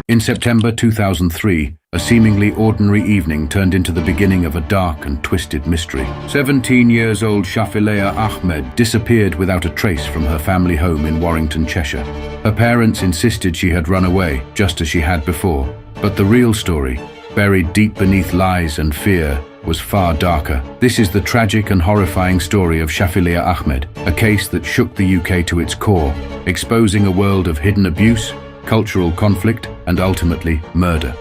In September 2003, a seemingly ordinary evening turned into the beginning of a dark and twisted mystery. 17-year-old Shafilea Ahmed disappeared without a trace from her family home in Warrington, Cheshire. Her parents insisted she had run away, just as she had before. But the real story, buried deep beneath lies and fear, was far darker. This is the tragic and horrifying story of Shafilea Ahmed, a case that shook the UK to its core, exposing a world of hidden abuse, cultural conflict, and ultimately murder.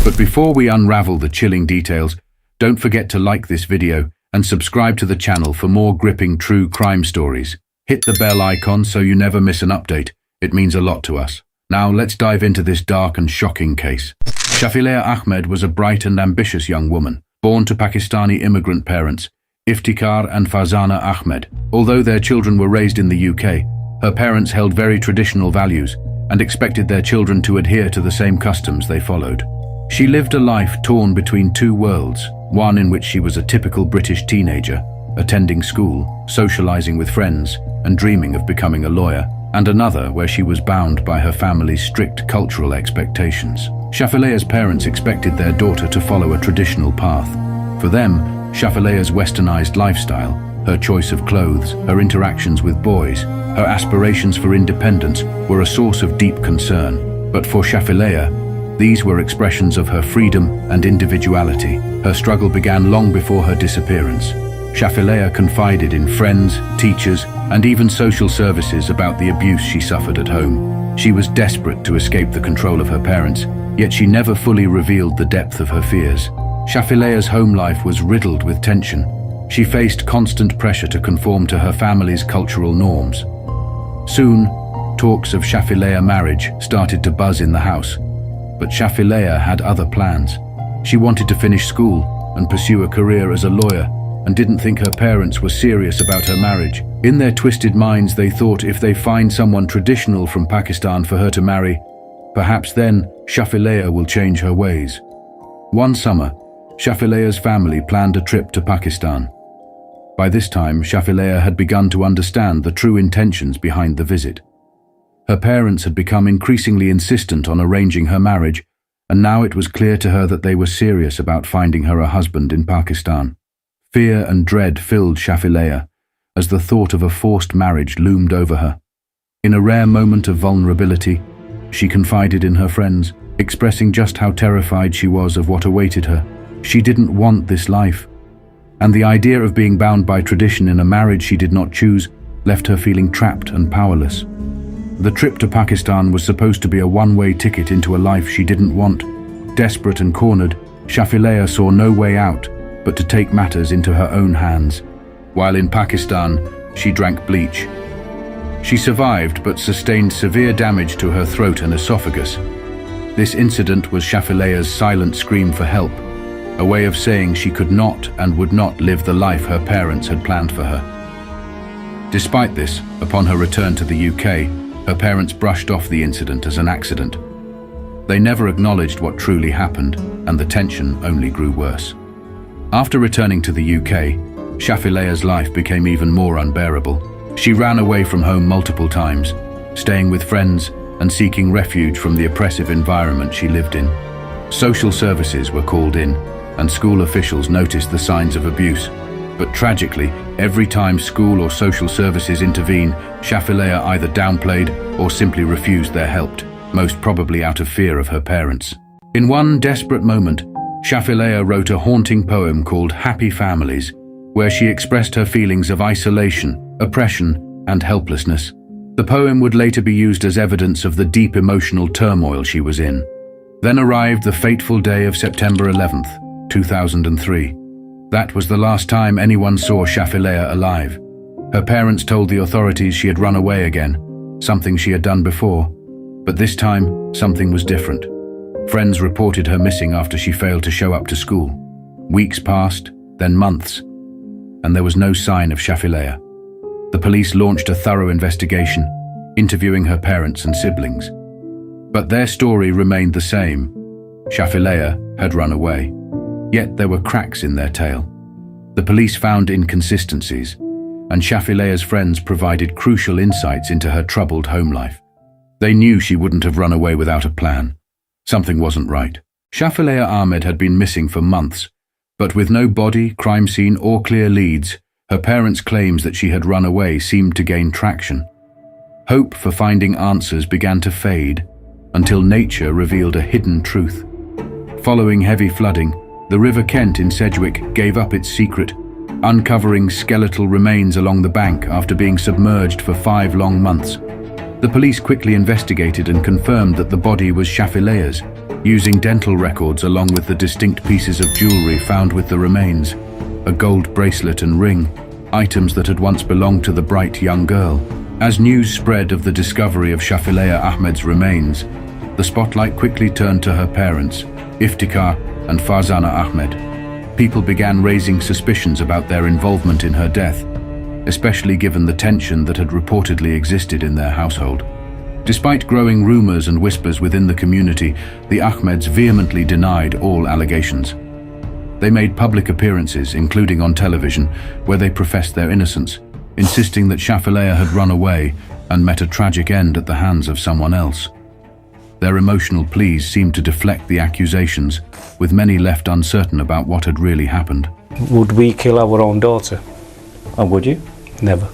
But before we unravel the chilling details, don't forget to like this video and subscribe to the channel for more gripping true crime stories. Hit the bell icon so you never miss an update. It means a lot to us. Now let's dive into this dark and shocking case. Shafilea Ahmed was a bright and ambitious young woman, born to Pakistani immigrant parents, Iftikhar and Farzana Ahmed. Although their children were raised in the UK, her parents held very traditional values and expected their children to adhere to the same customs they followed. She lived a life torn between two worlds, one in which she was a typical British teenager, attending school, socializing with friends, and dreaming of becoming a lawyer, and another where she was bound by her family's strict cultural expectations. Shafilea's parents expected their daughter to follow a traditional path. For them, Shafilea's westernized lifestyle, her choice of clothes, her interactions with boys, her aspirations for independence were a source of deep concern. But for Shafilea, these were expressions of her freedom and individuality. Her struggle began long before her disappearance. Shafilea confided in friends, teachers, and even social services about the abuse she suffered at home. She was desperate to escape the control of her parents, yet she never fully revealed the depth of her fears. Shafilea's home life was riddled with tension. She faced constant pressure to conform to her family's cultural norms. Soon, talks of Shafilea's marriage started to buzz in the house. But Shafilea had other plans. She wanted to finish school and pursue a career as a lawyer, and didn't think her parents were serious about her marriage. In their twisted minds, they thought if they find someone traditional from Pakistan for her to marry, perhaps then Shafilea will change her ways. One summer, Shafilea's family planned a trip to Pakistan. By this time, Shafilea had begun to understand the true intentions behind the visit. Her parents had become increasingly insistent on arranging her marriage, and now it was clear to her that they were serious about finding her a husband in Pakistan. Fear and dread filled Shafilea as the thought of a forced marriage loomed over her. In a rare moment of vulnerability, she confided in her friends, expressing just how terrified she was of what awaited her. She didn't want this life, and the idea of being bound by tradition in a marriage she did not choose left her feeling trapped and powerless. The trip to Pakistan was supposed to be a one-way ticket into a life she didn't want. Desperate and cornered, Shafilea saw no way out but to take matters into her own hands. While in Pakistan, she drank bleach. She survived but sustained severe damage to her throat and esophagus. This incident was Shafilea's silent scream for help, a way of saying she could not and would not live the life her parents had planned for her. Despite this, upon her return to the UK, her parents brushed off the incident as an accident. They never acknowledged what truly happened, and the tension only grew worse. After returning to the UK, Shafilea's life became even more unbearable. She ran away from home multiple times, staying with friends and seeking refuge from the oppressive environment she lived in. Social services were called in, and school officials noticed the signs of abuse. But tragically, every time school or social services intervened, Shafilea either downplayed or simply refused their help, most probably out of fear of her parents. In one desperate moment, Shafilea wrote a haunting poem called Happy Families, where she expressed her feelings of isolation, oppression, and helplessness. The poem would later be used as evidence of the deep emotional turmoil she was in. Then arrived the fateful day of September 11th, 2003. That was the last time anyone saw Shafilea alive. Her parents told the authorities she had run away again, something she had done before. But this time, something was different. Friends reported her missing after she failed to show up to school. Weeks passed, then months, and there was no sign of Shafilea. The police launched a thorough investigation, interviewing her parents and siblings. But their story remained the same. Shafilea had run away. Yet there were cracks in their tale. The police found inconsistencies, and Shafilea's friends provided crucial insights into her troubled home life. They knew she wouldn't have run away without a plan. Something wasn't right. Shafilea Ahmed had been missing for months, but with no body, crime scene, or clear leads, her parents' claims that she had run away seemed to gain traction. Hope for finding answers began to fade, until nature revealed a hidden truth. Following heavy flooding, the River Kent in Sedgwick gave up its secret, uncovering skeletal remains along the bank after being submerged for 5 long months. The police quickly investigated and confirmed that the body was Shafilea's, using dental records along with the distinct pieces of jewelry found with the remains, a gold bracelet and ring, items that had once belonged to the bright young girl. As news spread of the discovery of Shafilea Ahmed's remains, the spotlight quickly turned to her parents, Iftikhar and Farzana Ahmed. People began raising suspicions about their involvement in her death, especially given the tension that had reportedly existed in their household. Despite growing rumors and whispers within the community, the Ahmeds vehemently denied all allegations. They made public appearances, including on television, where they professed their innocence, insisting that Shafilea had run away and met a tragic end at the hands of someone else. Their emotional pleas seemed to deflect the accusations, with many left uncertain about what had really happened. Would we kill our own daughter? And would you? Never.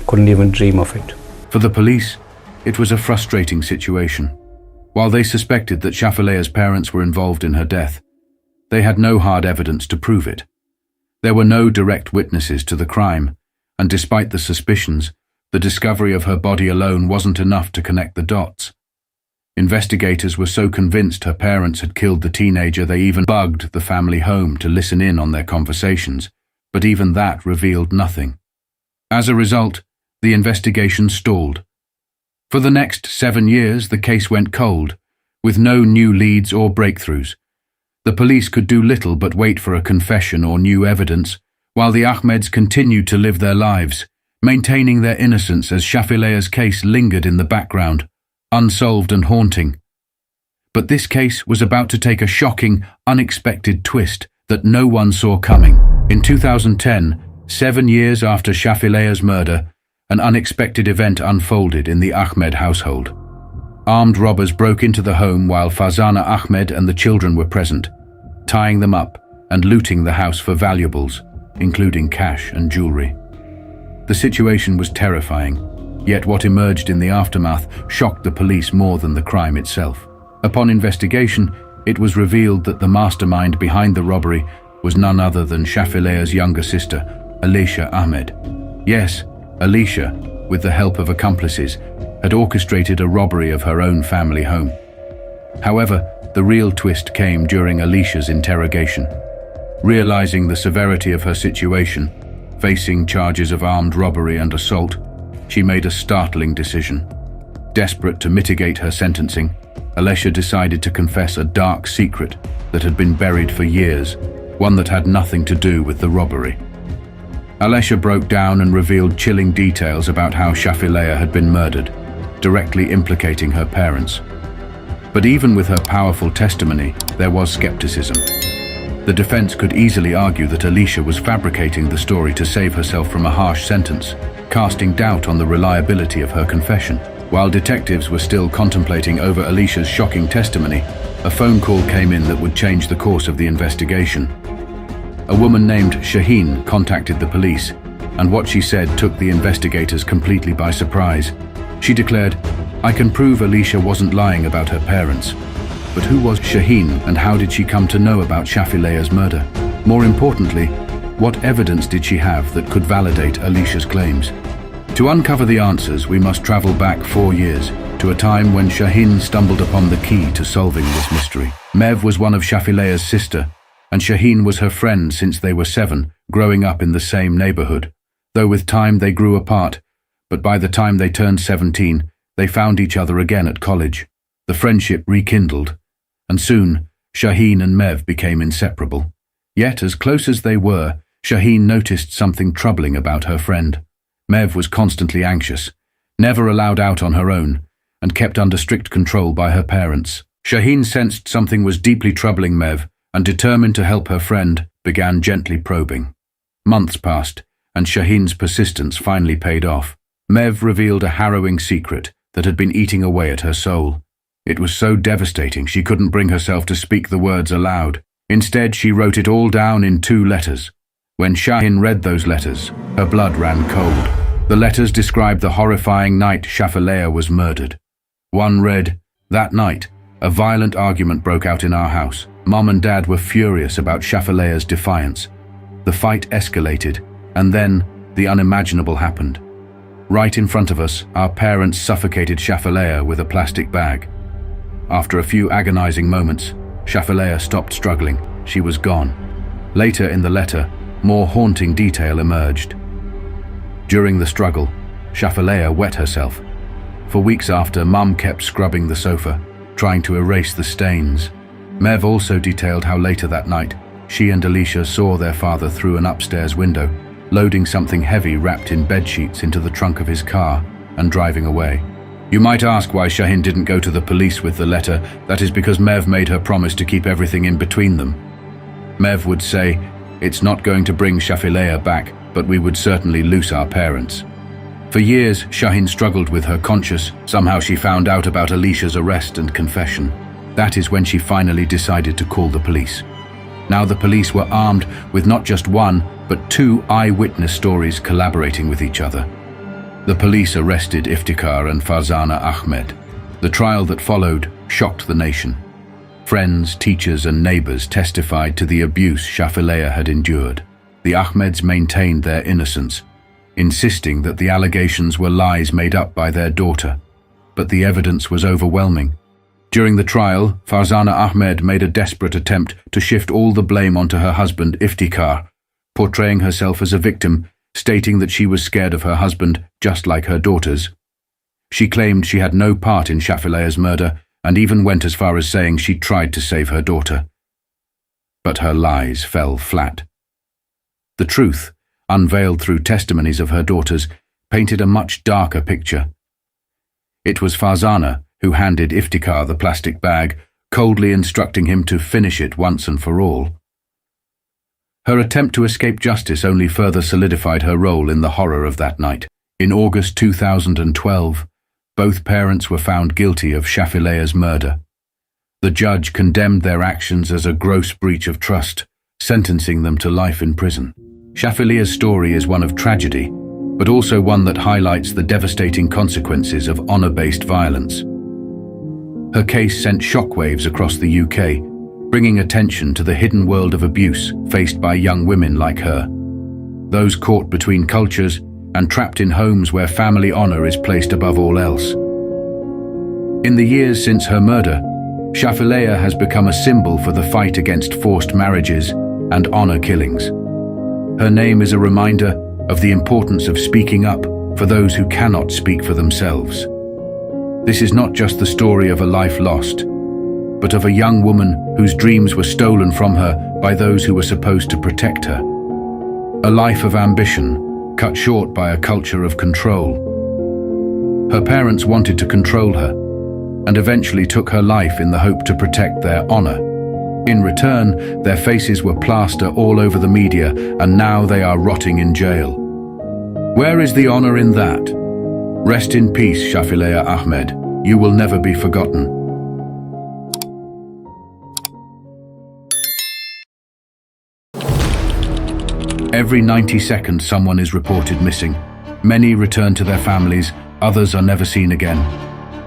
Couldn't even dream of it. For the police, it was a frustrating situation. While they suspected that Shafilea's parents were involved in her death, they had no hard evidence to prove it. There were no direct witnesses to the crime, and despite the suspicions, the discovery of her body alone wasn't enough to connect the dots. Investigators were so convinced her parents had killed the teenager they even bugged the family home to listen in on their conversations, but even that revealed nothing. As a result, the investigation stalled. For the next 7 years, the case went cold, with no new leads or breakthroughs. The police could do little but wait for a confession or new evidence, while the Ahmeds continued to live their lives, maintaining their innocence as Shafilea's case lingered in the background, unsolved and haunting. But this case was about to take a shocking, unexpected twist that no one saw coming. In 2010, 7 years after Shafilea's murder, an unexpected event unfolded in the Ahmed household. Armed robbers broke into the home while Farzana Ahmed and the children were present, tying them up and looting the house for valuables, including cash and jewelry. The situation was terrifying, yet what emerged in the aftermath shocked the police more than the crime itself. Upon investigation, it was revealed that the mastermind behind the robbery was none other than Shafilea's younger sister, Alisha Ahmed. Yes, Alisha, with the help of accomplices, had orchestrated a robbery of her own family home. However, the real twist came during Alisha's interrogation. Realizing the severity of her situation, facing charges of armed robbery and assault, she made a startling decision. Desperate to mitigate her sentencing, Alisha decided to confess a dark secret that had been buried for years, one that had nothing to do with the robbery. Alisha broke down and revealed chilling details about how Shafilea had been murdered, directly implicating her parents. But even with her powerful testimony, there was skepticism. The defense could easily argue that Alisha was fabricating the story to save herself from a harsh sentence, casting doubt on the reliability of her confession. While detectives were still contemplating over Alisha's shocking testimony, a phone call came in that would change the course of the investigation. A woman named Shaheen contacted the police, and what she said took the investigators completely by surprise. She declared, "I can prove Alisha wasn't lying about her parents." But who was Shaheen, and how did she come to know about Shafilea's murder? More importantly, what evidence did she have that could validate Alisha's claims? To uncover the answers, we must travel back 4 years, to a time when Shaheen stumbled upon the key to solving this mystery. Mev was one of Shafilea's sister, and Shaheen was her friend since they were 7, growing up in the same neighborhood. Though with time they grew apart, but by the time they turned 17, they found each other again at college. The friendship rekindled, and soon Shaheen and Mev became inseparable. Yet, as close as they were, Shaheen noticed something troubling about her friend. Mev was constantly anxious, never allowed out on her own, and kept under strict control by her parents. Shaheen sensed something was deeply troubling Mev, and determined to help her friend, began gently probing. Months passed, and Shaheen's persistence finally paid off. Mev revealed a harrowing secret that had been eating away at her soul. It was so devastating she couldn't bring herself to speak the words aloud. Instead, she wrote it all down in 2 letters. When Shahin read those letters, her blood ran cold. The letters described the horrifying night Shafilea was murdered. One read, "That night, a violent argument broke out in our house. Mom and Dad were furious about Shafilea's defiance. The fight escalated, and then the unimaginable happened. Right in front of us, our parents suffocated Shafilea with a plastic bag. After a few agonizing moments, Shafilea stopped struggling. She was gone." Later in the letter, more haunting detail emerged. During the struggle, Shafilea wet herself. For weeks after, Mum kept scrubbing the sofa, trying to erase the stains. Mev also detailed how later that night, she and Alicia saw their father through an upstairs window, loading something heavy wrapped in bedsheets into the trunk of his car and driving away. You might ask why Shahin didn't go to the police with the letter. That is because Mev made her promise to keep everything in between them. Mev would say, "It's not going to bring Shafilea back, but we would certainly lose our parents." For years, Shahin struggled with her conscience. Somehow she found out about Alicia's arrest and confession. That is when she finally decided to call the police. Now the police were armed with not just 1, but 2 eyewitness stories collaborating with each other. The police arrested Iftikhar and Farzana Ahmed. The trial that followed shocked the nation. Friends, teachers and neighbors testified to the abuse Shafilea had endured. The Ahmeds maintained their innocence, insisting that the allegations were lies made up by their daughter. But the evidence was overwhelming. During the trial, Farzana Ahmed made a desperate attempt to shift all the blame onto her husband Iftikhar, portraying herself as a victim, stating that she was scared of her husband just like her daughters. She claimed she had no part in Shafilea's murder and even went as far as saying she tried to save her daughter. But her lies fell flat. The truth, unveiled through testimonies of her daughters, painted a much darker picture. It was Farzana who handed Iftikhar the plastic bag, coldly instructing him to finish it once and for all. Her attempt to escape justice only further solidified her role in the horror of that night. In August 2012, both parents were found guilty of Shafilea's murder. The judge condemned their actions as a gross breach of trust, sentencing them to life in prison. Shafilea's story is one of tragedy, but also one that highlights the devastating consequences of honor-based violence. Her case sent shockwaves across the UK, bringing attention to the hidden world of abuse faced by young women like her. Those caught between cultures and trapped in homes where family honor is placed above all else. In the years since her murder, Shafilea has become a symbol for the fight against forced marriages and honor killings. Her name is a reminder of the importance of speaking up for those who cannot speak for themselves. This is not just the story of a life lost, but of a young woman whose dreams were stolen from her by those who were supposed to protect her. A life of ambition, cut short by a culture of control. Her parents wanted to control her, and eventually took her life in the hope to protect their honor. In return, their faces were plaster all over the media, and now they are rotting in jail. Where is the honor in that? Rest in peace, Shafilea Ahmed. You will never be forgotten. Every 90 seconds, someone is reported missing. Many return to their families, others are never seen again,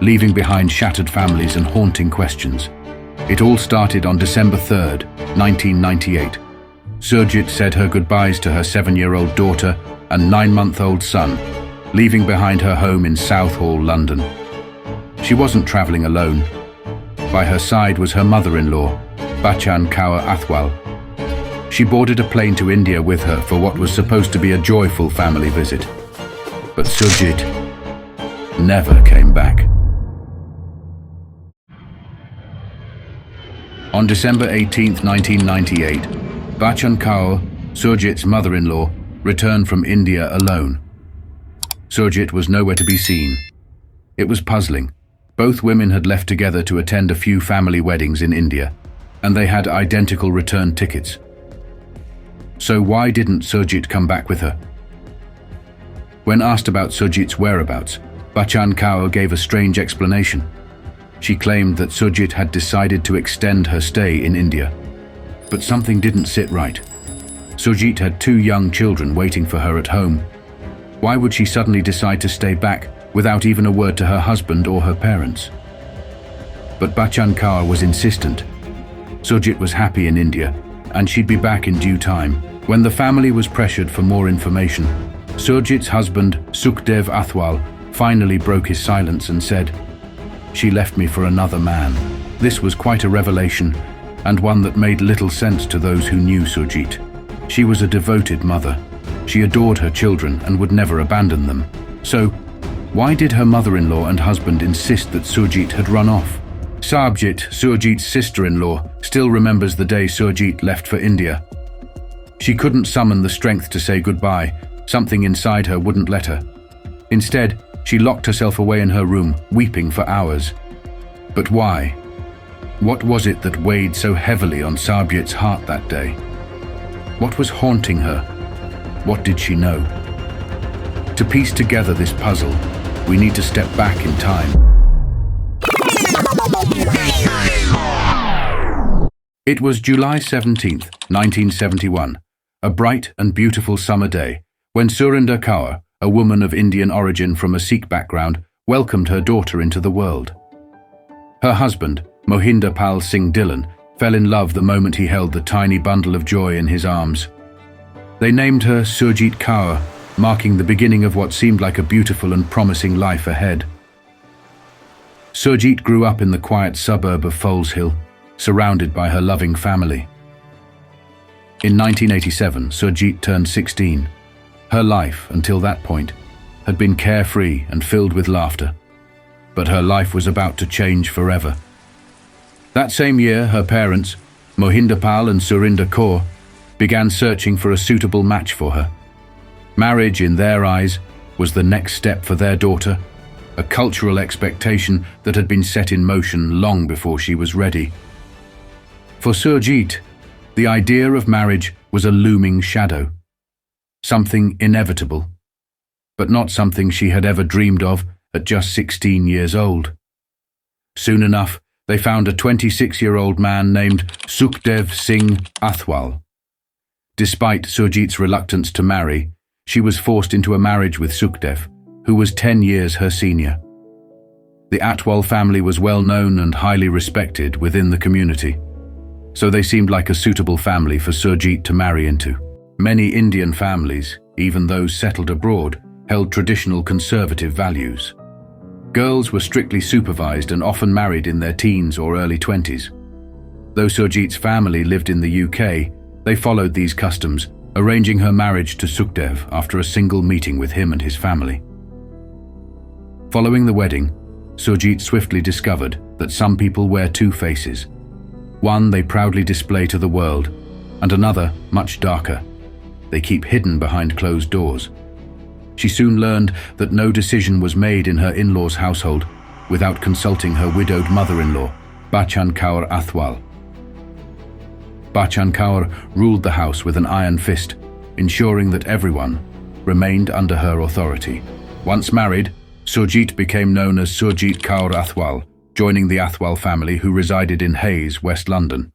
leaving behind shattered families and haunting questions. It all started on December 3rd, 1998. Surjit said her goodbyes to her 7-year-old daughter and 9-month-old son, leaving behind her home in Southall, London. She wasn't traveling alone. By her side was her mother-in-law, Bachchan Kaur Athwal. She boarded a plane to India with her for what was supposed to be a joyful family visit. But Surjit never came back. On December 18, 1998, Bachchan Kaur, Surjit's mother-in-law, returned from India alone. Surjit was nowhere to be seen. It was puzzling. Both women had left together to attend a few family weddings in India, and they had identical return tickets. So why didn't Surjit come back with her? When asked about Surjit's whereabouts, Bachchan Kaur gave a strange explanation. She claimed that Surjit had decided to extend her stay in India. But something didn't sit right. Surjit had 2 young children waiting for her at home. Why would she suddenly decide to stay back without even a word to her husband or her parents? But Bachchan Kaur was insistent. Surjit was happy in India, and she'd be back in due time. When the family was pressured for more information, Surjit's husband, Sukhdev Athwal, finally broke his silence and said, "She left me for another man." This was quite a revelation, and one that made little sense to those who knew Surjit. She was a devoted mother. She adored her children and would never abandon them. So, why did her mother-in-law and husband insist that Surjit had run off? Sarbjit, Surjit's sister-in-law, still remembers the day Surjit left for India. She couldn't summon the strength to say goodbye. Something inside her wouldn't let her. Instead, she locked herself away in her room, weeping for hours. But why? What was it that weighed so heavily on Sarbjit's heart that day? What was haunting her? What did she know? To piece together this puzzle, we need to step back in time. It was July 17th, 1971, a bright and beautiful summer day, when Surinder Kaur, a woman of Indian origin from a Sikh background, welcomed her daughter into the world. Her husband, Mohinder Pal Singh Dhillon, fell in love the moment he held the tiny bundle of joy in his arms. They named her Surjit Kaur, marking the beginning of what seemed like a beautiful and promising life ahead. Surjit grew up in the quiet suburb of Foleshill, surrounded by her loving family. In 1987, Surjit turned 16. Her life, until that point, had been carefree and filled with laughter. But her life was about to change forever. That same year, her parents, Mohinder Pal and Surinder Kaur, began searching for a suitable match for her. Marriage, in their eyes, was the next step for their daughter, a cultural expectation that had been set in motion long before she was ready. For Surjit, the idea of marriage was a looming shadow, something inevitable, but not something she had ever dreamed of at just 16 years old. Soon enough, they found a 26-year-old man named Sukhdev Singh Athwal. Despite Surjit's reluctance to marry, she was forced into a marriage with Sukhdev, who was 10 years her senior. The Atwal family was well known and highly respected within the community, so they seemed like a suitable family for Surjit to marry into. Many Indian families, even those settled abroad, held traditional conservative values. Girls were strictly supervised and often married in their teens or early 20s. Though Surjit's family lived in the UK, they followed these customs, arranging her marriage to Sukhdev after a single meeting with him and his family. Following the wedding, Surjit swiftly discovered that some people wear 2 faces. One they proudly display to the world, and another much darker. They keep hidden behind closed doors. She soon learned that no decision was made in her in-laws' household without consulting her widowed mother-in-law, Bachchan Kaur Athwal. Bachchan Kaur ruled the house with an iron fist, ensuring that everyone remained under her authority. Once married, Surjit became known as Surjit Kaur Athwal, joining the Athwal family who resided in Hayes, West London.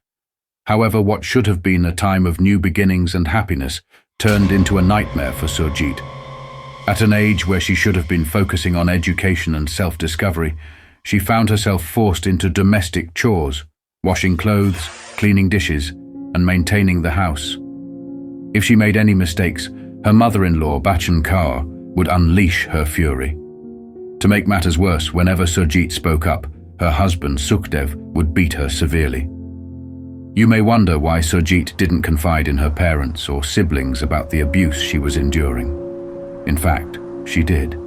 However, what should have been a time of new beginnings and happiness turned into a nightmare for Surjit. At an age where she should have been focusing on education and self-discovery, she found herself forced into domestic chores, washing clothes, cleaning dishes, and maintaining the house. If she made any mistakes, her mother-in-law, Bachchan Kaur, would unleash her fury. To make matters worse, whenever Surjit spoke up, her husband, Sukhdev, would beat her severely. You may wonder why Surjit didn't confide in her parents or siblings about the abuse she was enduring. In fact, she did.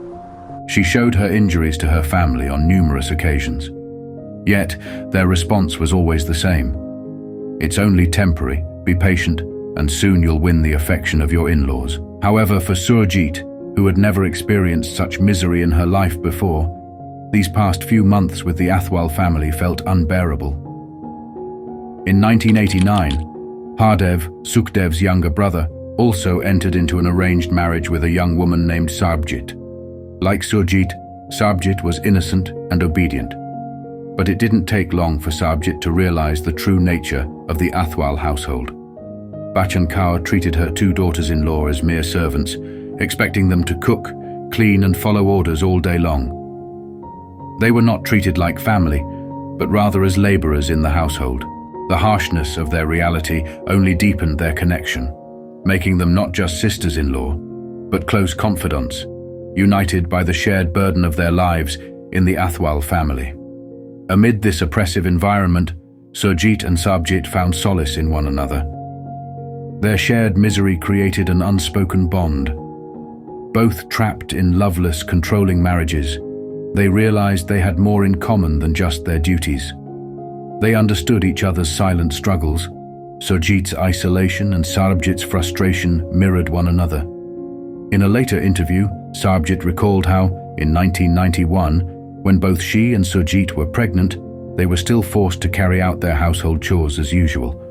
She showed her injuries to her family on numerous occasions. Yet, their response was always the same. It's only temporary, be patient, and soon you'll win the affection of your in-laws. However, for Surjit, who had never experienced such misery in her life before, these past few months with the Athwal family felt unbearable. In 1989, Hardev, Sukhdev's younger brother, also entered into an arranged marriage with a young woman named Sarbjit. Like Surjit, Sarbjit was innocent and obedient. But it didn't take long for Sarbjit to realize the true nature of the Athwal household. Bachchan Kaur treated her two daughters-in-law as mere servants, expecting them to cook, clean and follow orders all day long. They were not treated like family, but rather as laborers in the household. The harshness of their reality only deepened their connection, making them not just sisters-in-law, but close confidants, united by the shared burden of their lives in the Athwal family. Amid this oppressive environment, Surjit and Sarbjit found solace in one another. Their shared misery created an unspoken bond. Both trapped in loveless, controlling marriages, they realized they had more in common than just their duties. They understood each other's silent struggles. Surjit's isolation and Sarbjit's frustration mirrored one another. In a later interview, Sarbjit recalled how, in 1991, when both she and Surjit were pregnant, they were still forced to carry out their household chores as usual.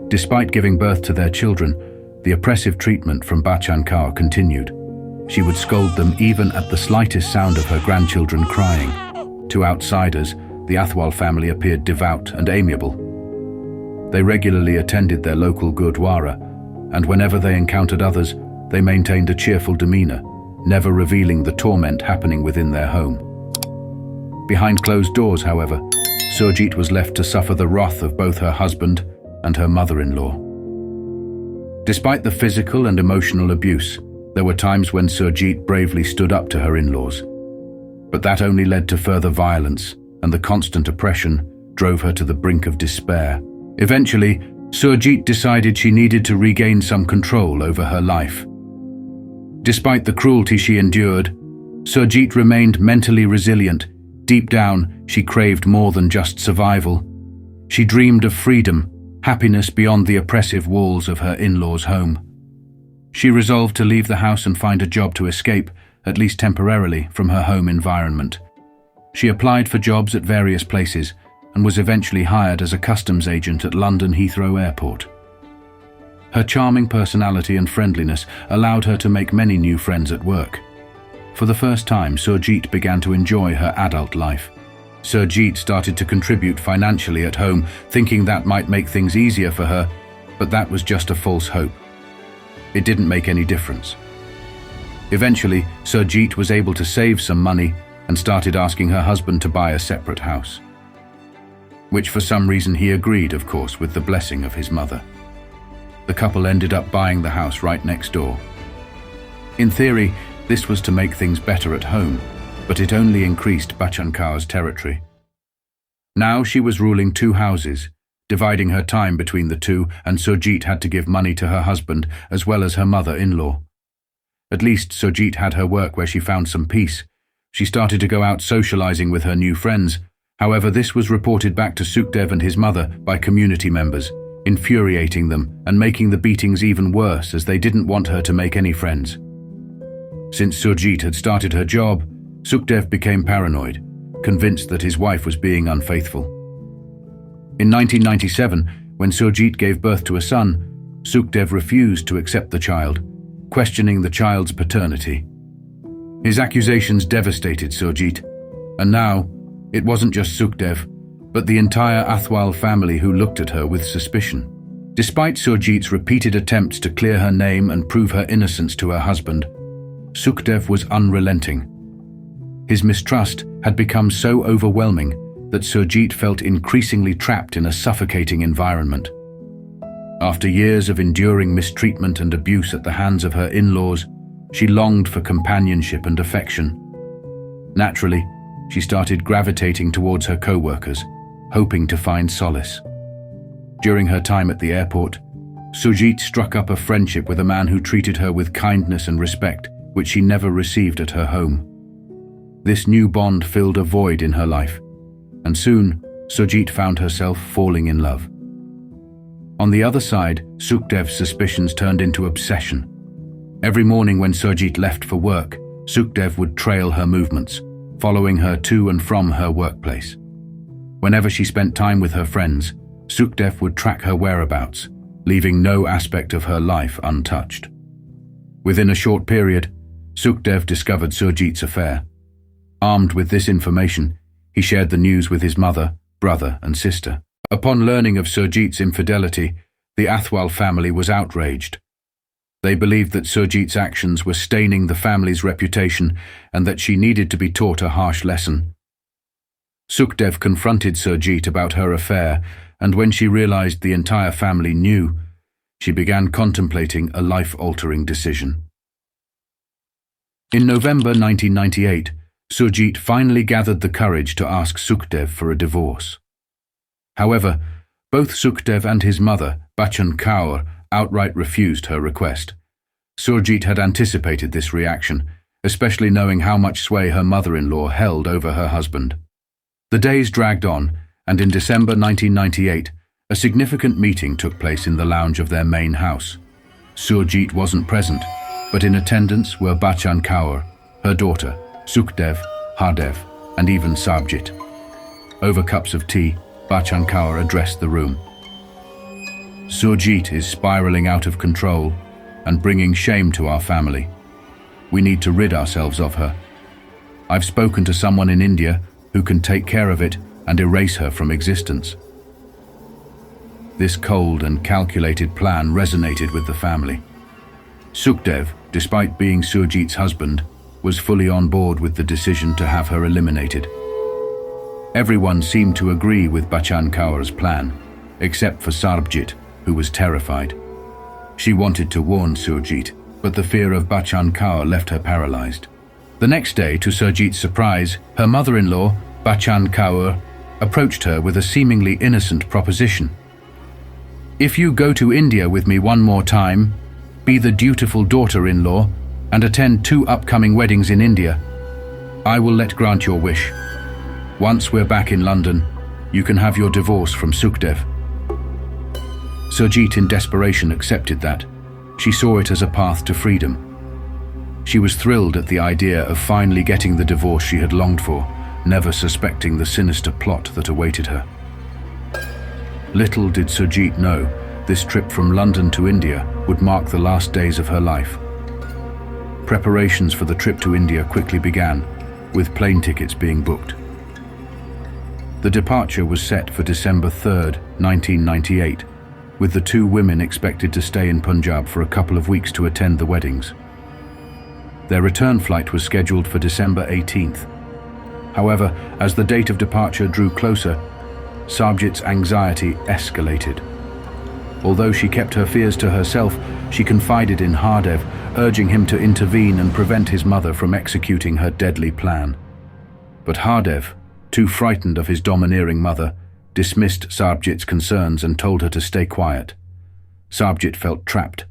Despite giving birth to their children, the oppressive treatment from Bachchan Kaur continued. She would scold them even at the slightest sound of her grandchildren crying. To outsiders, the Athwal family appeared devout and amiable. They regularly attended their local gurdwara, and whenever they encountered others, they maintained a cheerful demeanor, never revealing the torment happening within their home. Behind closed doors, however, Surjit was left to suffer the wrath of both her husband and her mother-in-law. Despite the physical and emotional abuse, there were times when Surjit bravely stood up to her in-laws. But that only led to further violence, and the constant oppression drove her to the brink of despair. Eventually, Surjit decided she needed to regain some control over her life. Despite the cruelty she endured, Surjit remained mentally resilient. Deep down, she craved more than just survival. She dreamed of freedom, happiness beyond the oppressive walls of her in-laws' home. She resolved to leave the house and find a job to escape, at least temporarily, from her home environment. She applied for jobs at various places and was eventually hired as a customs agent at London Heathrow Airport. Her charming personality and friendliness allowed her to make many new friends at work. For the first time, Surjit began to enjoy her adult life. Surjit started to contribute financially at home, thinking that might make things easier for her, but that was just a false hope. It didn't make any difference. Eventually, Surjit was able to save some money and started asking her husband to buy a separate house, which for some reason he agreed, of course, with the blessing of his mother. The couple ended up buying the house right next door. In theory, this was to make things better at home, but it only increased Bachchan Kaur's territory. Now she was ruling two houses, dividing her time between the two, and Surjit had to give money to her husband as well as her mother-in-law. At least Surjit had her work where she found some peace. She started to go out socializing with her new friends. However, this was reported back to Sukhdev and his mother by community members, infuriating them and making the beatings even worse as they didn't want her to make any friends. Since Surjit had started her job, Sukhdev became paranoid, convinced that his wife was being unfaithful. In 1997, when Surjit gave birth to a son, Sukhdev refused to accept the child, questioning the child's paternity. His accusations devastated Surjit, and now it wasn't just Sukhdev, but the entire Athwal family who looked at her with suspicion. Despite Surjit's repeated attempts to clear her name and prove her innocence to her husband, Sukhdev was unrelenting. His mistrust had become so overwhelming that Surjit felt increasingly trapped in a suffocating environment. After years of enduring mistreatment and abuse at the hands of her in-laws, she longed for companionship and affection. Naturally, she started gravitating towards her co-workers, hoping to find solace. During her time at the airport, Surjit struck up a friendship with a man who treated her with kindness and respect, which she never received at her home. This new bond filled a void in her life, and soon Surjit found herself falling in love. On the other side, Sukhdev's suspicions turned into obsession. Every morning when Surjit left for work, Sukhdev would trail her movements, following her to and from her workplace. Whenever she spent time with her friends, Sukhdev would track her whereabouts, leaving no aspect of her life untouched. Within a short period, Sukhdev discovered Surjit's affair. Armed with this information, He shared the news with his mother, brother, and sister. Upon learning of Surjit's infidelity, the Athwal family was outraged. They believed that Surjit's actions were staining the family's reputation and that she needed to be taught a harsh lesson. Sukhdev confronted Surjit about her affair, and when she realized the entire family knew, she began contemplating a life-altering decision. In November 1998, Surjit finally gathered the courage to ask Sukhdev for a divorce. However, both Sukhdev and his mother, Bachchan Kaur, outright refused her request. Surjit had anticipated this reaction, especially knowing how much sway her mother-in-law held over her husband. The days dragged on, and in December 1998, a significant meeting took place in the lounge of their main house. Surjit wasn't present, but in attendance were Bachchan Kaur, her daughter, Sukhdev, Hardev, and even Sarbjit. Over cups of tea, Bachchan Kaur addressed the room. Surjit is spiraling out of control and bringing shame to our family. We need to rid ourselves of her. I've spoken to someone in India who can take care of it and erase her from existence. This cold and calculated plan resonated with the family. Sukhdev, despite being Surjit's husband, was fully on board with the decision to have her eliminated. Everyone seemed to agree with Bachchan Kaur's plan, except for Sarbjit, who was terrified. She wanted to warn Surjit, but the fear of Bachchan Kaur left her paralyzed. The next day, to Surjit's surprise, her mother-in-law, Bachchan Kaur, approached her with a seemingly innocent proposition. If you go to India with me one more time, be the dutiful daughter-in-law, and attend 2 upcoming weddings in India, I will grant your wish. Once we're back in London, you can have your divorce from Sukhdev. Surjit in desperation accepted that. She saw it as a path to freedom. She was thrilled at the idea of finally getting the divorce she had longed for, never suspecting the sinister plot that awaited her. Little did Surjit know, this trip from London to India would mark the last days of her life. Preparations for the trip to India quickly began, with plane tickets being booked. The departure was set for December 3rd, 1998, with the 2 women expected to stay in Punjab for a couple of weeks to attend the weddings. Their return flight was scheduled for December 18th. However, as the date of departure drew closer, Sarbjit's anxiety escalated. Although she kept her fears to herself, she confided in Hardev, urging him to intervene and prevent his mother from executing her deadly plan. But Hardev, too frightened of his domineering mother, dismissed Sarbjit's concerns and told her to stay quiet. Sarbjit felt trapped.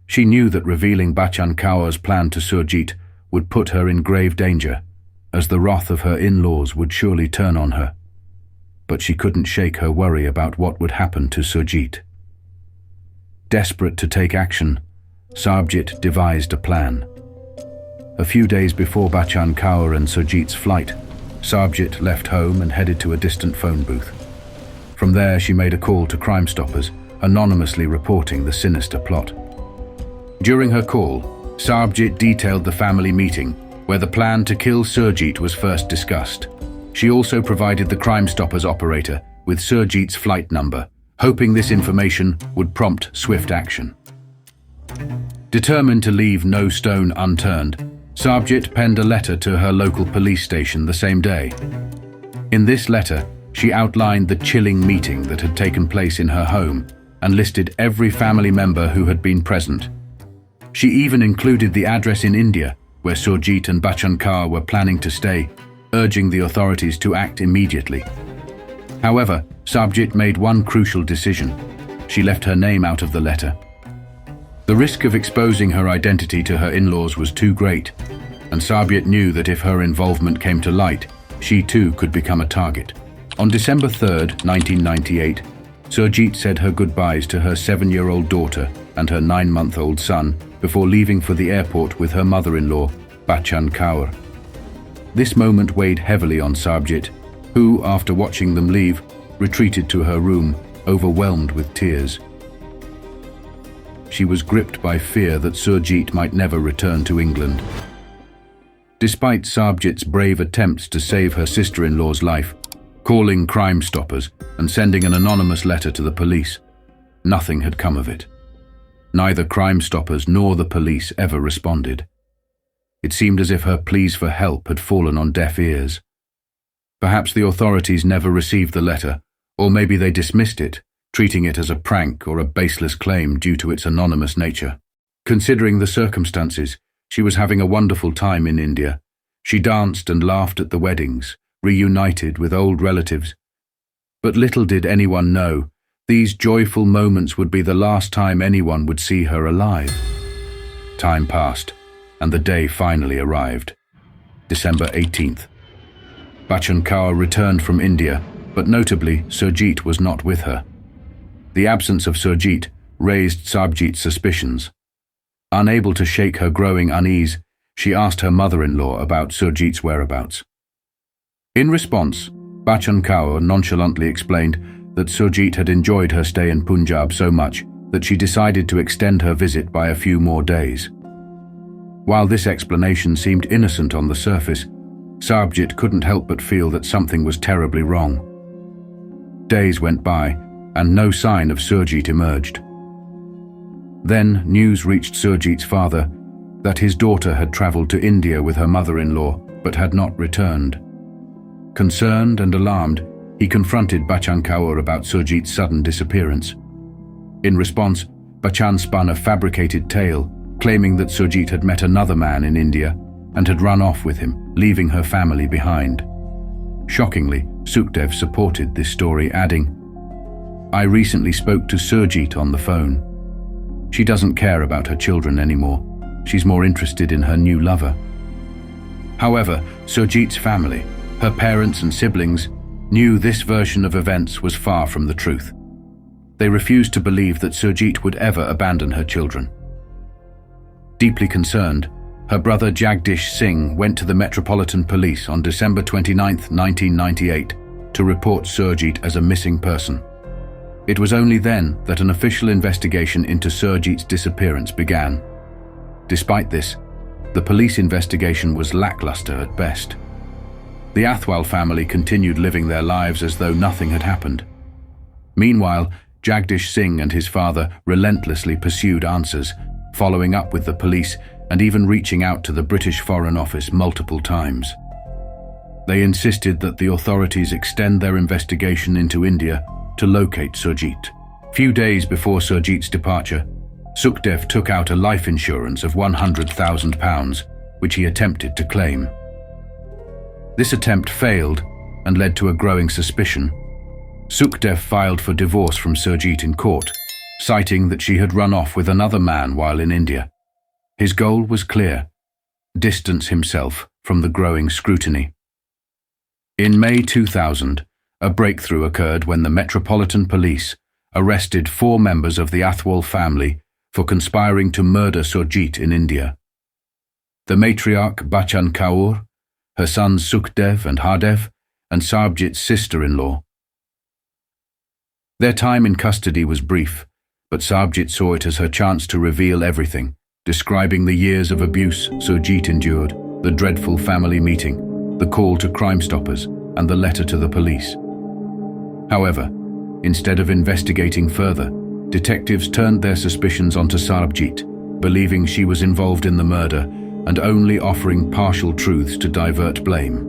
She knew that revealing Bachchan Kaur's plan to Surjit would put her in grave danger, as the wrath of her in-laws would surely turn on her. But she couldn't shake her worry about what would happen to Surjit. Desperate to take action, Sarbjit devised a plan. A few days before Bachchan Kaur and Surjit's flight, Sarbjit left home and headed to a distant phone booth. From there, she made a call to Crime Stoppers, anonymously reporting the sinister plot. During her call, Sarbjit detailed the family meeting, where the plan to kill Surjit was first discussed. She also provided the Crime Stoppers operator with Surjit's flight number, hoping this information would prompt swift action. Determined to leave no stone unturned, Sarbjit penned a letter to her local police station the same day. In this letter, she outlined the chilling meeting that had taken place in her home and listed every family member who had been present. She even included the address in India, where Surjit and Bachchan Kaur were planning to stay, urging the authorities to act immediately. However, Sarbjit made one crucial decision. She left her name out of the letter. The risk of exposing her identity to her in-laws was too great, and Sarbjit knew that if her involvement came to light, she too could become a target. On December 3rd, 1998, Surjit said her goodbyes to her 7-year-old daughter and her 9-month-old son before leaving for the airport with her mother-in-law, Bachchan Kaur. This moment weighed heavily on Sarbjit, who, after watching them leave, retreated to her room, overwhelmed with tears. She was gripped by fear that Surjit might never return to England. Despite Sarbjit's brave attempts to save her sister-in-law's life, calling Crime Stoppers and sending an anonymous letter to the police, nothing had come of it. Neither Crime Stoppers nor the police ever responded. It seemed as if her pleas for help had fallen on deaf ears. Perhaps the authorities never received the letter, or maybe they dismissed it, treating it as a prank or a baseless claim due to its anonymous nature. Considering the circumstances, she was having a wonderful time in India. She danced and laughed at the weddings, reunited with old relatives. But little did anyone know, these joyful moments would be the last time anyone would see her alive. Time passed, and the day finally arrived. December 18th. Bachchan Kaur returned from India, but notably, Surjit was not with her. The absence of Surjit raised Sarbjit's suspicions. Unable to shake her growing unease, she asked her mother-in-law about Surjit's whereabouts. In response, Bachchan Kaur nonchalantly explained that Surjit had enjoyed her stay in Punjab so much that she decided to extend her visit by a few more days. While this explanation seemed innocent on the surface, Sarbjit couldn't help but feel that something was terribly wrong. Days went by, and no sign of Surjit emerged. Then news reached Surjit's father that his daughter had travelled to India with her mother-in-law but had not returned. Concerned and alarmed, he confronted Bachchan Kaur about Surjit's sudden disappearance. In response, Bachchan spun a fabricated tale, claiming that Surjit had met another man in India and had run off with him, leaving her family behind. Shockingly, Sukhdev supported this story, adding, "I recently spoke to Surjit on the phone. She doesn't care about her children anymore. She's more interested in her new lover." However, Surjit's family, her parents and siblings, knew this version of events was far from the truth. They refused to believe that Surjit would ever abandon her children. Deeply concerned, her brother Jagdish Singh went to the Metropolitan Police on December 29, 1998, to report Surjit as a missing person. It was only then that an official investigation into Surjit's disappearance began. Despite this, the police investigation was lackluster at best. The Athwal family continued living their lives as though nothing had happened. Meanwhile, Jagdish Singh and his father relentlessly pursued answers, following up with the police and even reaching out to the British Foreign Office multiple times. They insisted that the authorities extend their investigation into India to locate Surjit. Few days before Surjit's departure, Sukhdev took out a life insurance of £100,000, which he attempted to claim. This attempt failed and led to a growing suspicion. Sukhdev filed for divorce from Surjit in court, citing that she had run off with another man while in India. His goal was clear: distance himself from the growing scrutiny. In May 2000, a breakthrough occurred when the Metropolitan Police arrested 4 members of the Athwal family for conspiring to murder Surjit in India. The matriarch Bachchan Kaur, her sons Sukhdev and Hardev, and Sarbjit's sister-in-law. Their time in custody was brief, but Sarbjit saw it as her chance to reveal everything, describing the years of abuse Surjit endured, the dreadful family meeting, the call to Crime Stoppers, and the letter to the police. However, instead of investigating further, detectives turned their suspicions onto Sarbjit, believing she was involved in the murder and only offering partial truths to divert blame.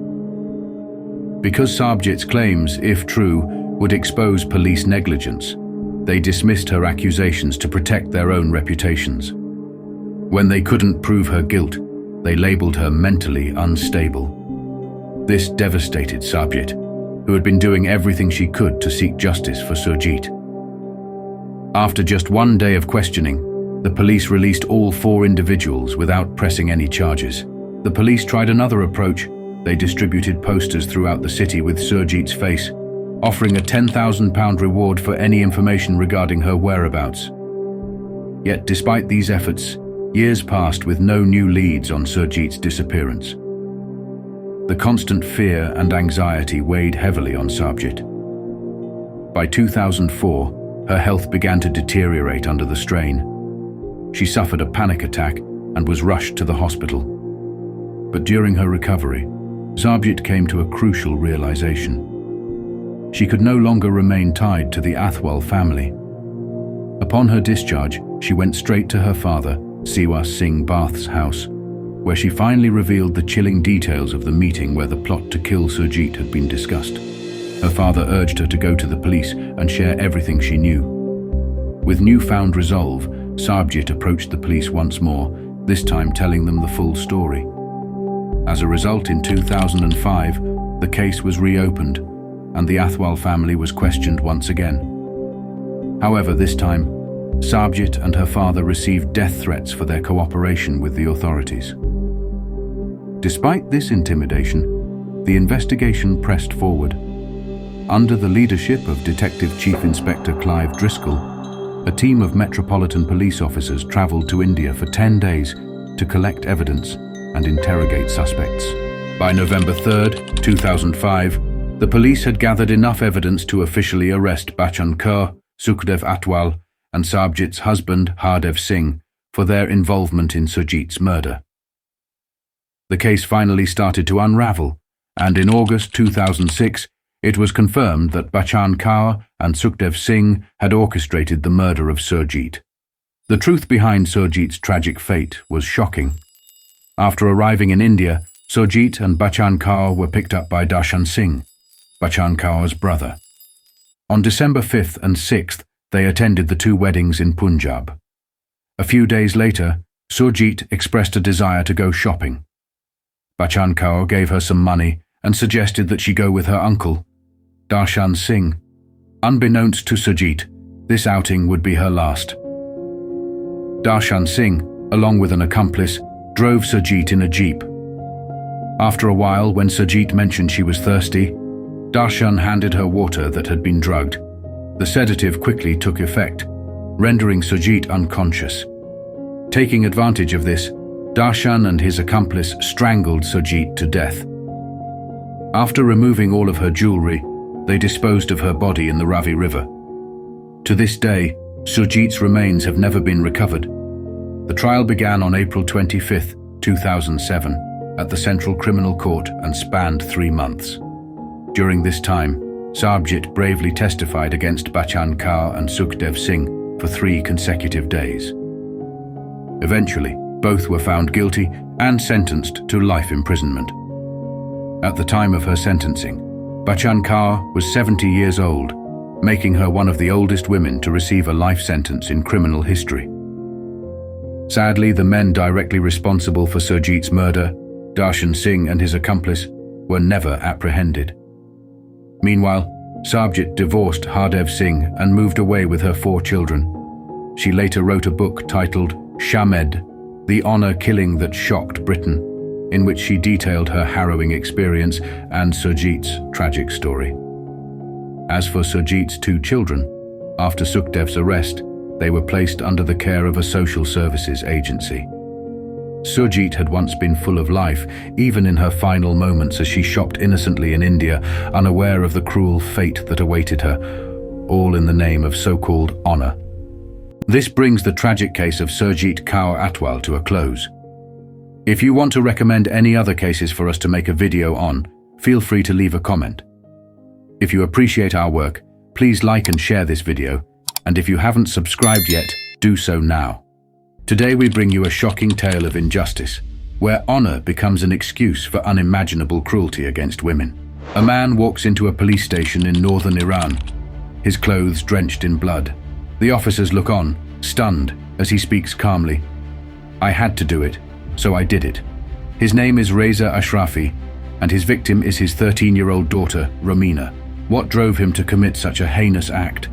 Because Sarbjit's claims, if true, would expose police negligence, they dismissed her accusations to protect their own reputations. When they couldn't prove her guilt, they labeled her mentally unstable. This devastated Sarbjit, who had been doing everything she could to seek justice for Surjit. After just 1 day of questioning, the police released all 4 individuals without pressing any charges. The police tried another approach. They distributed posters throughout the city with Surjit's face, offering a £10,000 reward for any information regarding her whereabouts. Yet despite these efforts, years passed with no new leads on Surjit's disappearance. The constant fear and anxiety weighed heavily on Sarbjit. By 2004, her health began to deteriorate under the strain. She suffered a panic attack and was rushed to the hospital. But during her recovery, Sarbjit came to a crucial realization. She could no longer remain tied to the Athwal family. Upon her discharge, she went straight to her father, Siwa Singh Bath's house, where she finally revealed the chilling details of the meeting where the plot to kill Surjit had been discussed. Her father urged her to go to the police and share everything she knew. With newfound resolve, Sarbjit approached the police once more, this time telling them the full story. As a result, in 2005, the case was reopened, and the Athwal family was questioned once again. However, this time, Sarbjit and her father received death threats for their cooperation with the authorities. Despite this intimidation, the investigation pressed forward. Under the leadership of Detective Chief Inspector Clive Driscoll, a team of Metropolitan Police officers travelled to India for 10 days to collect evidence and interrogate suspects. By November 3, 2005, the police had gathered enough evidence to officially arrest Bachchan Kaur, Sukhdev Atwal, and Sarbjit's husband, Hardev Singh, for their involvement in Surjit's murder. The case finally started to unravel, and in August 2006, it was confirmed that Bachchan Kaur and Sukhdev Singh had orchestrated the murder of Surjit. The truth behind Surjit's tragic fate was shocking. After arriving in India, Surjit and Bachchan Kaur were picked up by Darshan Singh, Bachchan Kaur's brother. On December 5th and 6th, they attended the two weddings in Punjab. A few days later, Surjit expressed a desire to go shopping. Bachchan Kaur gave her some money and suggested that she go with her uncle, Darshan Singh. Unbeknownst to Surjit, this outing would be her last. Darshan Singh, along with an accomplice, drove Surjit in a jeep. After a while, when Surjit mentioned she was thirsty, Darshan handed her water that had been drugged. The sedative quickly took effect, rendering Surjit unconscious. Taking advantage of this, Darshan and his accomplice strangled Surjit to death. After removing all of her jewelry, they disposed of her body in the Ravi River. To this day, Surjit's remains have never been recovered. The trial began on April 25, 2007, at the Central Criminal Court and spanned 3 months. During this time, Sarbjit bravely testified against Bachchan Kaur and Sukhdev Singh for 3 consecutive days. Eventually, both were found guilty and sentenced to life imprisonment. At the time of her sentencing, Bachchan Kaur was 70 years old, making her one of the oldest women to receive a life sentence in criminal history. Sadly, the men directly responsible for Surjit's murder, Darshan Singh and his accomplice, were never apprehended. Meanwhile, Sarbjit divorced Hardev Singh and moved away with her 4 children. She later wrote a book titled Shamed, The Honor Killing That Shocked Britain, in which she detailed her harrowing experience and Surjit's tragic story. As for Surjit's 2 children, after Sukhdev's arrest, they were placed under the care of a social services agency. Surjit had once been full of life, even in her final moments as she shopped innocently in India, unaware of the cruel fate that awaited her, all in the name of so-called honor. This brings the tragic case of Surjit Kaur Atwal to a close. If you want to recommend any other cases for us to make a video on, feel free to leave a comment. If you appreciate our work, please like and share this video, and if you haven't subscribed yet, do so now. Today we bring you a shocking tale of injustice, where honor becomes an excuse for unimaginable cruelty against women. A man walks into a police station in northern Iran, his clothes drenched in blood. The officers look on, stunned, as he speaks calmly. "I had to do it, so I did it." His name is Reza Ashrafi, and his victim is his 13-year-old daughter, Romina. What drove him to commit such a heinous act?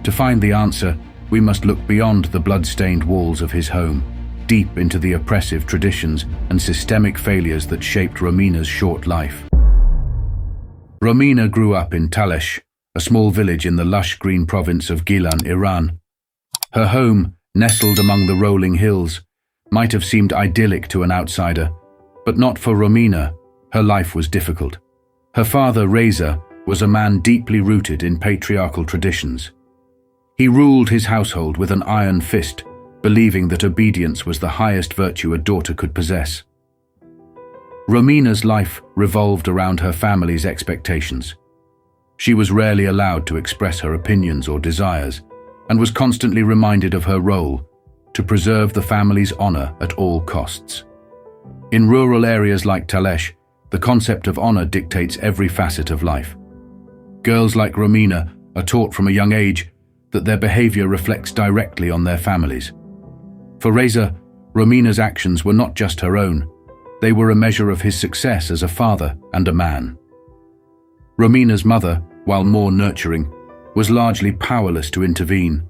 To find the answer, we must look beyond the blood-stained walls of his home, deep into the oppressive traditions and systemic failures that shaped Romina's short life. Romina grew up in Talesh, a small village in the lush green province of Gilan, Iran. Her home, nestled among the rolling hills, might have seemed idyllic to an outsider, but not for Romina. Her life was difficult. Her father, Reza, was a man deeply rooted in patriarchal traditions. He ruled his household with an iron fist, believing that obedience was the highest virtue a daughter could possess. Romina's life revolved around her family's expectations. She was rarely allowed to express her opinions or desires, and was constantly reminded of her role to preserve the family's honor at all costs. In rural areas like Talesh, the concept of honor dictates every facet of life. Girls like Romina are taught from a young age that their behavior reflects directly on their families. For Reza, Romina's actions were not just her own, they were a measure of his success as a father and a man. Romina's mother, while more nurturing, was largely powerless to intervene.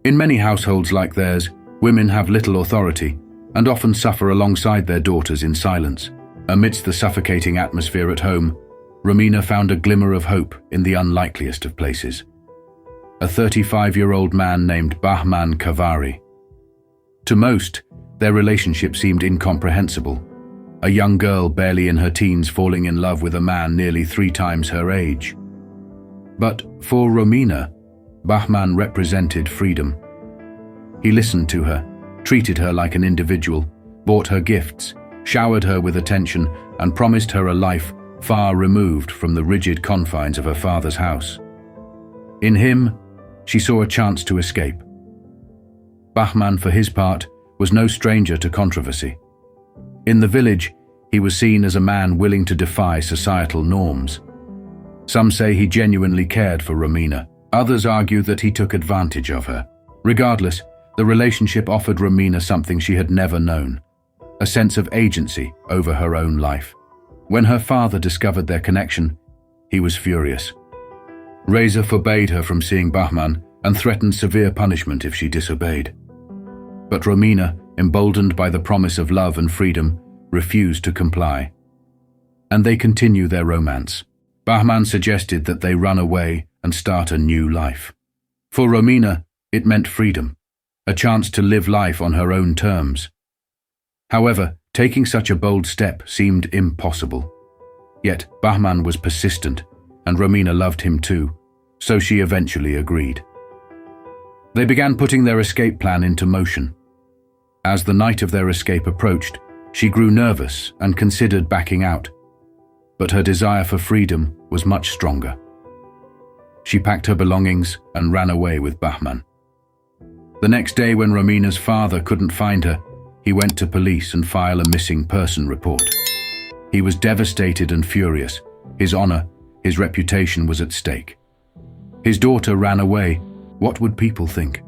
In many households like theirs, women have little authority and often suffer alongside their daughters in silence. Amidst the suffocating atmosphere at home, Romina found a glimmer of hope in the unlikeliest of places. A 35-year-old man named Bahman Kavari. To most, their relationship seemed incomprehensible. A young girl barely in her teens falling in love with a man nearly 3 times her age. But for Romina, Bahman represented freedom. He listened to her, treated her like an individual, bought her gifts, showered her with attention, and promised her a life far removed from the rigid confines of her father's house. In him, she saw a chance to escape. Bahman, for his part, was no stranger to controversy. In the village, he was seen as a man willing to defy societal norms. Some say he genuinely cared for Romina. Others argue that he took advantage of her. Regardless, the relationship offered Romina something she had never known: a sense of agency over her own life. When her father discovered their connection, he was furious. Reza forbade her from seeing Bahman and threatened severe punishment if she disobeyed. But Romina, emboldened by the promise of love and freedom, refused to comply. And they continue their romance. Bahman suggested that they run away and start a new life. For Romina, it meant freedom, a chance to live life on her own terms. However, taking such a bold step seemed impossible. Yet Bahman was persistent, and Romina loved him too, so she eventually agreed. They began putting their escape plan into motion. As the night of their escape approached, she grew nervous and considered backing out. But her desire for freedom was much stronger. She packed her belongings and ran away with Bahman. The next day, when Romina's father couldn't find her, he went to police and filed a missing person report. He was devastated and furious. His honor, his reputation was at stake. His daughter ran away. What would people think?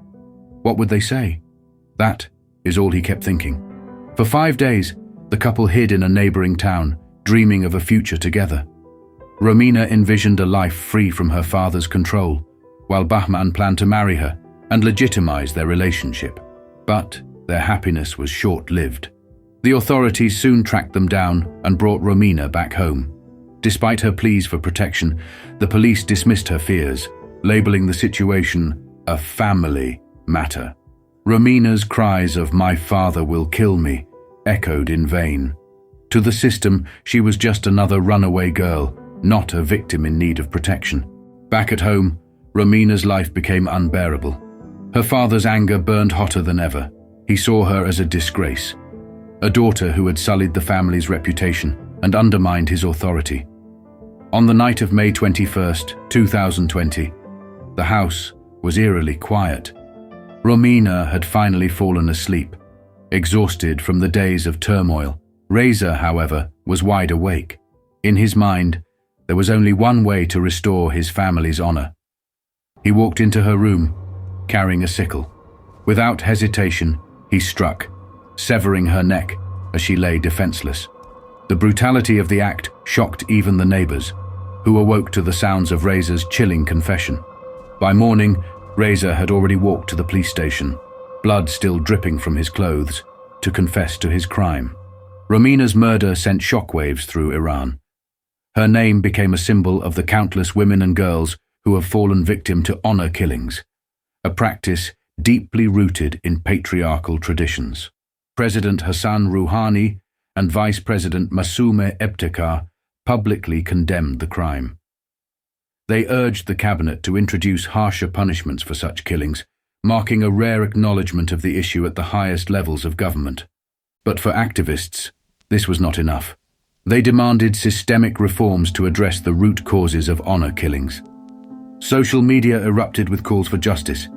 What would they say? That is all he kept thinking. For 5 days, the couple hid in a neighboring town, dreaming of a future together. Romina envisioned a life free from her father's control, while Bahman planned to marry her and legitimize their relationship. But their happiness was short-lived. The authorities soon tracked them down and brought Romina back home. Despite her pleas for protection, the police dismissed her fears, labeling the situation a family matter. Romina's cries of "my father will kill me" echoed in vain. To the system, she was just another runaway girl, not a victim in need of protection. Back at home, Romina's life became unbearable. Her father's anger burned hotter than ever. He saw her as a disgrace, a daughter who had sullied the family's reputation and undermined his authority. On the night of May 21st, 2020, the house was eerily quiet. Romina had finally fallen asleep, exhausted from the days of turmoil. Reza, however, was wide awake. In his mind, there was only one way to restore his family's honor. He walked into her room, carrying a sickle. Without hesitation, he struck, severing her neck as she lay defenseless. The brutality of the act shocked even the neighbors, who awoke to the sounds of Reza's chilling confession. By morning, Reza had already walked to the police station, blood still dripping from his clothes, to confess to his crime. Romina's murder sent shockwaves through Iran. Her name became a symbol of the countless women and girls who have fallen victim to honor killings, a practice deeply rooted in patriarchal traditions. President Hassan Rouhani and Vice President Massoumeh Ebtekar publicly condemned the crime. They urged the cabinet to introduce harsher punishments for such killings, marking a rare acknowledgement of the issue at the highest levels of government. But for activists, This was not enough. They demanded systemic reforms to address the root causes of honor killings. Social media erupted with calls for justice,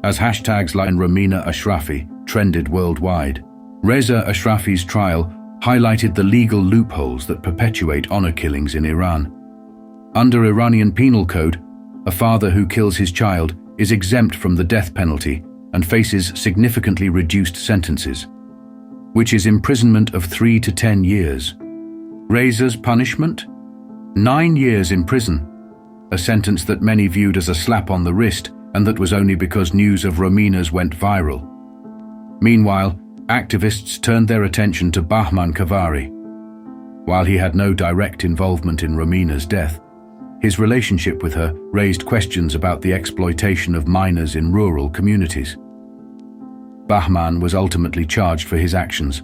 as hashtags like Romina Ashrafi trended worldwide. Reza Ashrafi's trial highlighted the legal loopholes that perpetuate honor killings in Iran. Under Iranian penal code, a father who kills his child is exempt from the death penalty and faces significantly reduced sentences, which is imprisonment of 3 to 10 years. Reza's punishment? 9 years in prison, a sentence that many viewed as a slap on the wrist, and that was only because news of Romina's went viral. Meanwhile, activists turned their attention to Bahman Kavari. While he had no direct involvement in Romina's death, his relationship with her raised questions about the exploitation of minors in rural communities. Bahman was ultimately charged for his actions.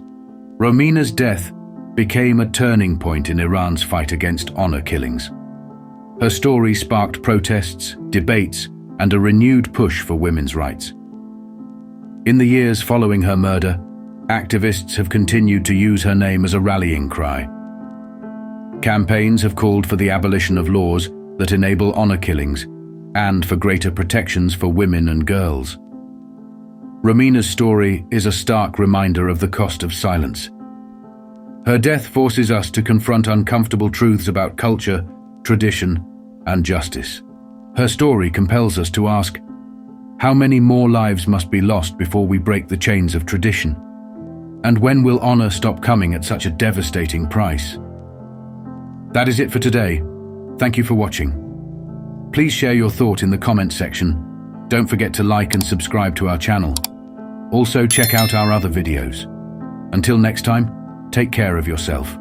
Romina's death became a turning point in Iran's fight against honor killings. Her story sparked protests, debates, and a renewed push for women's rights. In the years following her murder, activists have continued to use her name as a rallying cry. Campaigns have called for the abolition of laws that enable honor killings and for greater protections for women and girls. Romina's story is a stark reminder of the cost of silence. Her death forces us to confront uncomfortable truths about culture, tradition, and justice. Her story compels us to ask, how many more lives must be lost before we break the chains of tradition? And when will honor stop coming at such a devastating price? That is it for today. Thank you for watching. Please share your thought in the comments section. Don't forget to like and subscribe to our channel. Also check out our other videos. Until next time, take care of yourself.